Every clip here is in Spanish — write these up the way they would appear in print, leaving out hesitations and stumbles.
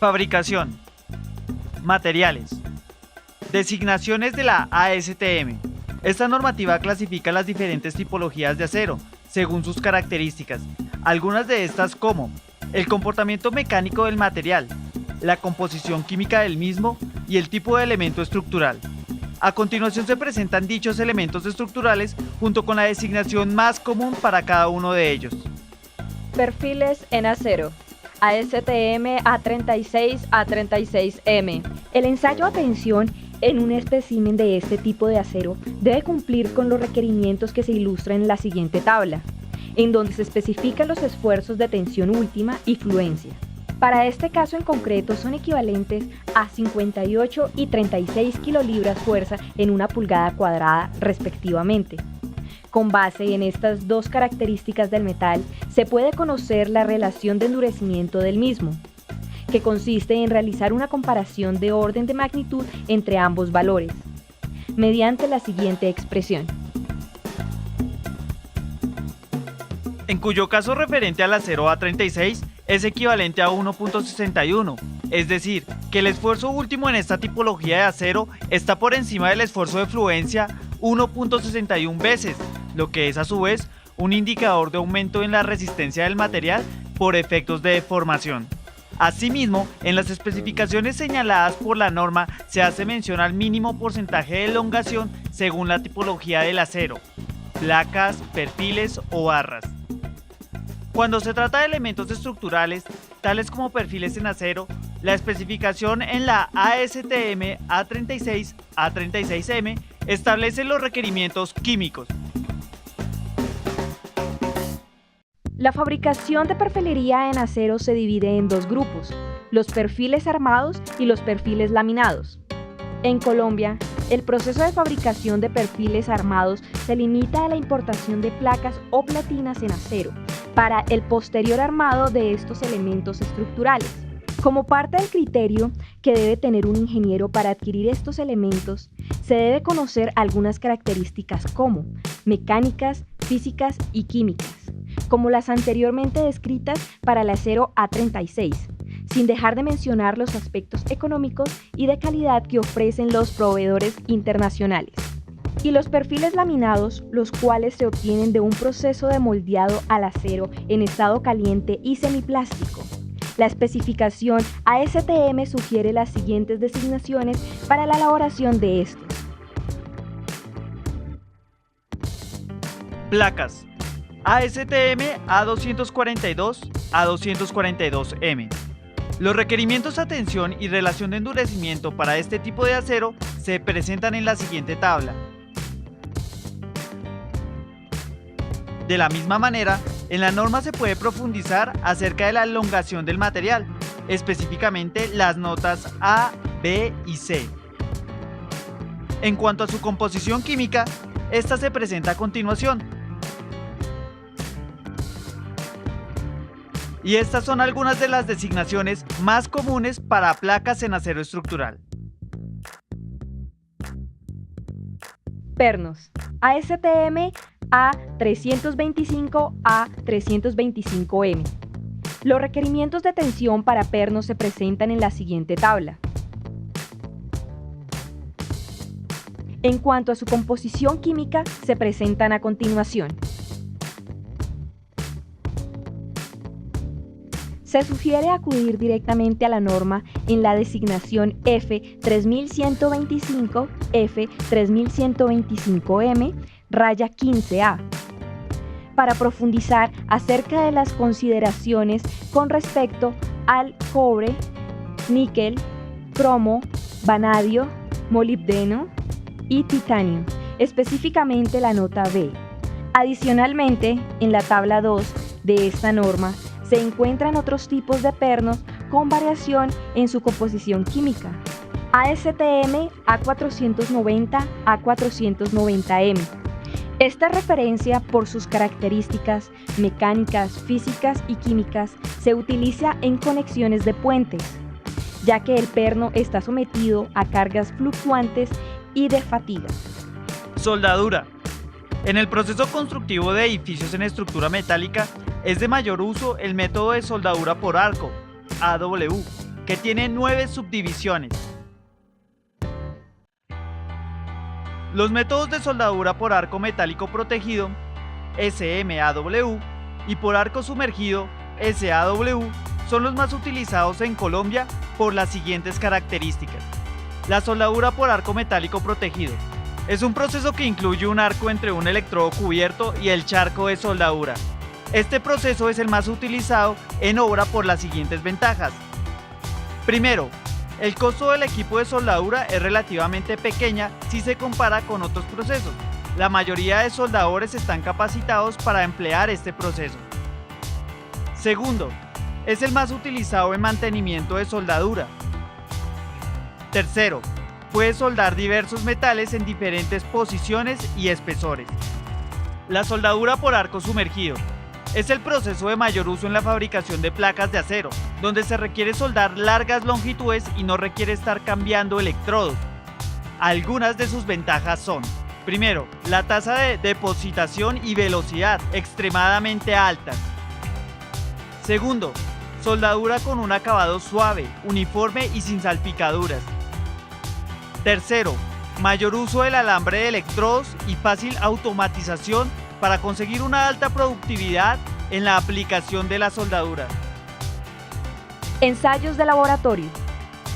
Fabricación. Materiales. Designaciones de la ASTM. Esta normativa clasifica las diferentes tipologías de acero, según sus características. Algunas de estas como el comportamiento mecánico del material, la composición química del mismo y el tipo de elemento estructural. A continuación se presentan dichos elementos estructurales junto con la designación más común para cada uno de ellos. Perfiles en acero. ASTM A36 A36M. El ensayo a tensión en un espécimen de este tipo de acero debe cumplir con los requerimientos que se ilustran en la siguiente tabla, en donde se especifican los esfuerzos de tensión última y fluencia. Para este caso en concreto son equivalentes a 58 y 36 kilolibras fuerza en una pulgada cuadrada respectivamente. Con base en estas dos características del metal, se puede conocer la relación de endurecimiento del mismo, que consiste en realizar una comparación de orden de magnitud entre ambos valores, mediante la siguiente expresión. En cuyo caso referente al acero A36 es equivalente a 1.61, es decir, que el esfuerzo último en esta tipología de acero está por encima del esfuerzo de fluencia 1.61 veces, lo que es a su vez un indicador de aumento en la resistencia del material por efectos de deformación. Asimismo, en las especificaciones señaladas por la norma se hace mención al mínimo porcentaje de elongación según la tipología del acero, placas, perfiles o barras. Cuando se trata de elementos estructurales, tales como perfiles en acero, la especificación en la ASTM A36 A36M establece los requerimientos químicos. La fabricación de perfilería en acero se divide en dos grupos, los perfiles armados y los perfiles laminados. En Colombia, el proceso de fabricación de perfiles armados se limita a la importación de placas o platinas en acero para el posterior armado de estos elementos estructurales. Como parte del criterio que debe tener un ingeniero para adquirir estos elementos, se debe conocer algunas características como mecánicas, físicas y químicas, como las anteriormente descritas para el acero A36, sin dejar de mencionar los aspectos económicos y de calidad que ofrecen los proveedores internacionales. Y los perfiles laminados, los cuales se obtienen de un proceso de moldeado al acero en estado caliente y semiplástico. La especificación ASTM sugiere las siguientes designaciones para la elaboración de estos. Placas. ASTM A242 A242M. Los requerimientos a tensión y relación de endurecimiento para este tipo de acero se presentan en la siguiente tabla. De la misma manera, en la norma se puede profundizar acerca de la elongación del material, específicamente las notas A, B y C. En cuanto a su composición química, esta se presenta a continuación. Y estas son algunas de las designaciones más comunes para placas en acero estructural. Pernos. ASTM A325 A325M. Los requerimientos de tensión para pernos se presentan en la siguiente tabla. En cuanto a su composición química, se presentan a continuación. Se sugiere acudir directamente a la norma en la designación F3125, F3125M, raya 15A, para profundizar acerca de las consideraciones con respecto al cobre, níquel, cromo, vanadio, molibdeno y titanio, específicamente la nota B. Adicionalmente, en la tabla 2 de esta norma, se encuentran otros tipos de pernos con variación en su composición química. ASTM A490 A490M. Esta referencia, por sus características mecánicas, físicas y químicas, se utiliza en conexiones de puentes, ya que el perno está sometido a cargas fluctuantes y de fatiga. Soldadura. En el proceso constructivo de edificios en estructura metálica, es de mayor uso el método de soldadura por arco, AW, que tiene 9 subdivisiones. Los métodos de soldadura por arco metálico protegido, SMAW, y por arco sumergido, SAW, son los más utilizados en Colombia por las siguientes características. La soldadura por arco metálico protegido es un proceso que incluye un arco entre un electrodo cubierto y el charco de soldadura. Este proceso es el más utilizado en obra por las siguientes ventajas. Primero, el costo del equipo de soldadura es relativamente pequeña si se compara con otros procesos. La mayoría de soldadores están capacitados para emplear este proceso. Segundo, es el más utilizado en mantenimiento de soldadura. Tercero, puede soldar diversos metales en diferentes posiciones y espesores. La soldadura por arco sumergido es el proceso de mayor uso en la fabricación de placas de acero, donde se requiere soldar largas longitudes y no requiere estar cambiando electrodos. Algunas de sus ventajas son: primero, la tasa de depositación y velocidad extremadamente altas. Segundo, soldadura con un acabado suave, uniforme y sin salpicaduras. Tercero, mayor uso del alambre de electrodos y fácil automatización para conseguir una alta productividad en la aplicación de la soldadura. Ensayos de laboratorio.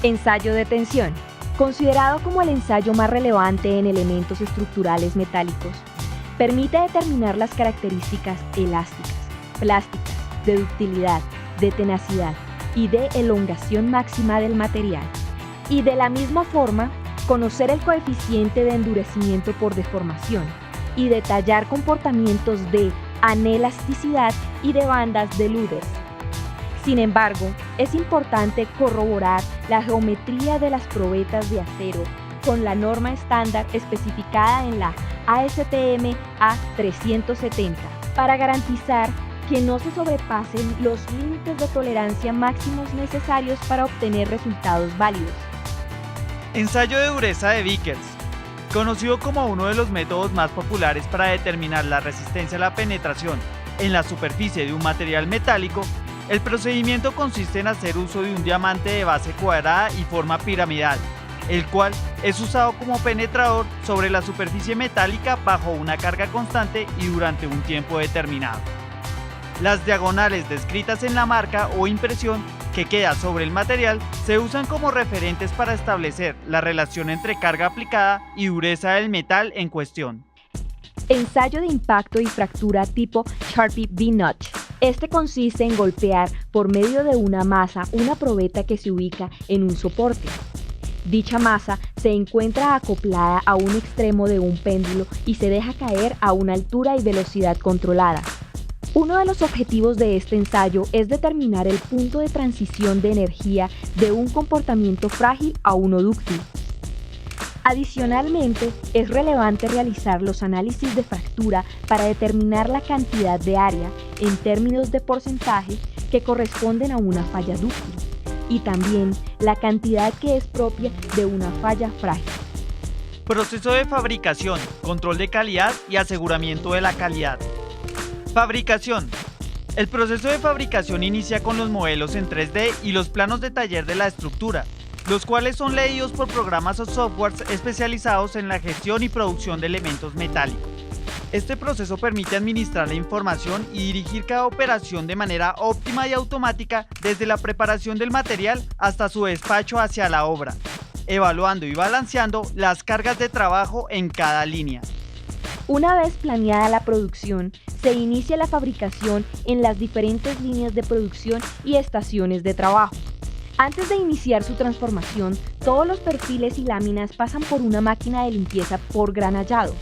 Ensayo de tensión, considerado como el ensayo más relevante en elementos estructurales metálicos, permite determinar las características elásticas, plásticas, de ductilidad, de tenacidad y de elongación máxima del material. Y de la misma forma, conocer el coeficiente de endurecimiento por deformación y detallar comportamientos de anelasticidad y de bandas de Luders. Sin embargo, es importante corroborar la geometría de las probetas de acero con la norma estándar especificada en la ASTM A370 para garantizar que no se sobrepasen los límites de tolerancia máximos necesarios para obtener resultados válidos. Ensayo de dureza de Vickers. Conocido como uno de los métodos más populares para determinar la resistencia a la penetración en la superficie de un material metálico, el procedimiento consiste en hacer uso de un diamante de base cuadrada y forma piramidal, el cual es usado como penetrador sobre la superficie metálica bajo una carga constante y durante un tiempo determinado. Las diagonales descritas en la marca o impresión que queda sobre el material se usan como referentes para establecer la relación entre carga aplicada y dureza del metal en cuestión. Ensayo de impacto y fractura tipo Sharpie V-Notch. Este consiste en golpear por medio de una masa una probeta que se ubica en un soporte. Dicha masa se encuentra acoplada a un extremo de un péndulo y se deja caer a una altura y velocidad controlada. Uno de los objetivos de este ensayo es determinar el punto de transición de energía de un comportamiento frágil a uno dúctil. Adicionalmente, es relevante realizar los análisis de fractura para determinar la cantidad de área, en términos de porcentaje, que corresponden a una falla dúctil, y también la cantidad que es propia de una falla frágil. Proceso de fabricación, control de calidad y aseguramiento de la calidad. Fabricación. El proceso de fabricación inicia con los modelos en 3D y los planos de taller de la estructura, los cuales son leídos por programas o softwares especializados en la gestión y producción de elementos metálicos. Este proceso permite administrar la información y dirigir cada operación de manera óptima y automática desde la preparación del material hasta su despacho hacia la obra, evaluando y balanceando las cargas de trabajo en cada línea. Una vez planeada la producción, se inicia la fabricación en las diferentes líneas de producción y estaciones de trabajo. Antes de iniciar su transformación, todos los perfiles y láminas pasan por una máquina de limpieza por granallado,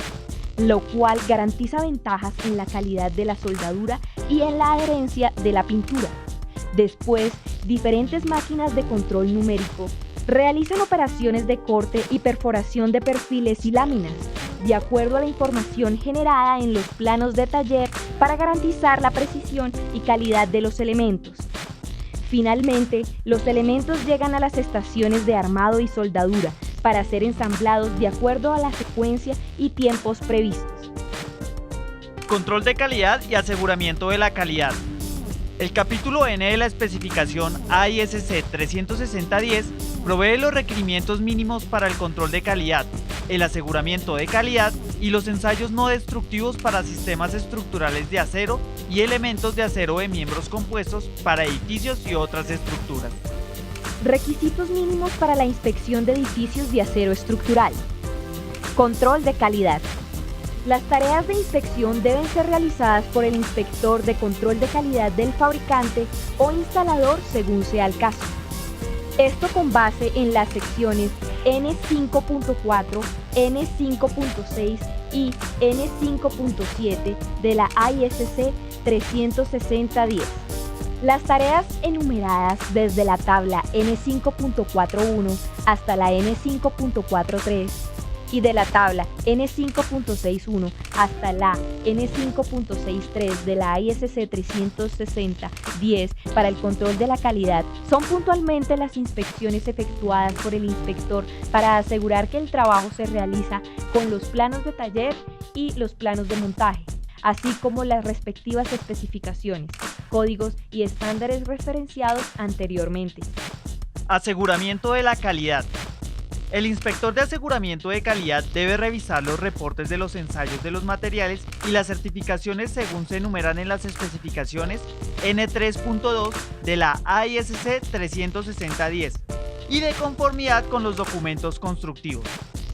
lo cual garantiza ventajas en la calidad de la soldadura y en la adherencia de la pintura. Después, diferentes máquinas de control numérico realizan operaciones de corte y perforación de perfiles y láminas, de acuerdo a la información generada en los planos de taller para garantizar la precisión y calidad de los elementos. Finalmente, los elementos llegan a las estaciones de armado y soldadura para ser ensamblados de acuerdo a la secuencia y tiempos previstos. Control de calidad y aseguramiento de la calidad. El capítulo N de la especificación AISC 36010 provee los requerimientos mínimos para el control de calidad, el aseguramiento de calidad y los ensayos no destructivos para sistemas estructurales de acero y elementos de acero de miembros compuestos para edificios y otras estructuras. Requisitos mínimos para la inspección de edificios de acero estructural. Control de calidad. Las tareas de inspección deben ser realizadas por el inspector de control de calidad del fabricante o instalador según sea el caso. Esto con base en las secciones N5.4, N5.6 y N5.7 de la ISC 36010. Las tareas enumeradas desde la tabla N5.41 hasta la N5.43 y de la tabla N5.61 hasta la N5.63 de la ISC 36010 para el control de la calidad son puntualmente las inspecciones efectuadas por el inspector para asegurar que el trabajo se realiza con los planos de taller y los planos de montaje, así como las respectivas especificaciones, códigos y estándares referenciados anteriormente. Aseguramiento de la calidad. El inspector de aseguramiento de calidad debe revisar los reportes de los ensayos de los materiales y las certificaciones según se enumeran en las especificaciones N3.2 de la AISC 36010 y de conformidad con los documentos constructivos.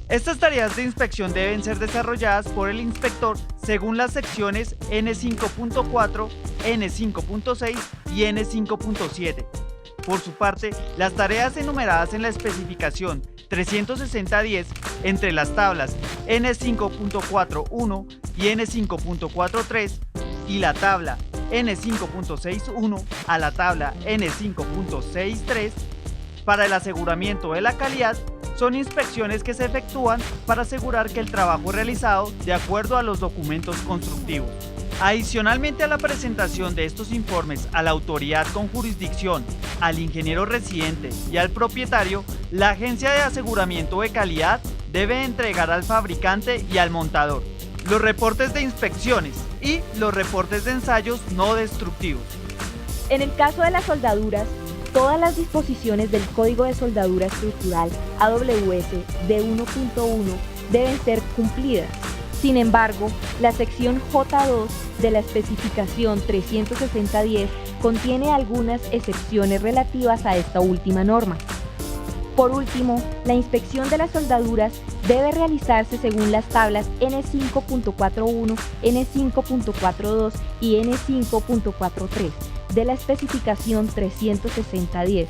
Estas tareas de inspección deben ser desarrolladas por el inspector según las secciones N5.4, N5.6 y N5.7. Por su parte, las tareas enumeradas en la especificación 36010 entre las tablas N5.41 y N5.43 y la tabla N5.61 a la tabla N5.63 para el aseguramiento de la calidad son inspecciones que se efectúan para asegurar que el trabajo es realizado de acuerdo a los documentos constructivos. Adicionalmente a la presentación de estos informes a la autoridad con jurisdicción, al ingeniero residente y al propietario, la agencia de aseguramiento de calidad debe entregar al fabricante y al montador los reportes de inspecciones y los reportes de ensayos no destructivos. En el caso de las soldaduras, todas las disposiciones del Código de Soldadura Estructural AWS D1.1 deben ser cumplidas. Sin embargo, la sección J2 de la especificación 36010 contiene algunas excepciones relativas a esta última norma. Por último, la inspección de las soldaduras debe realizarse según las tablas N5.41, N5.42 y N5.43 de la especificación 36010.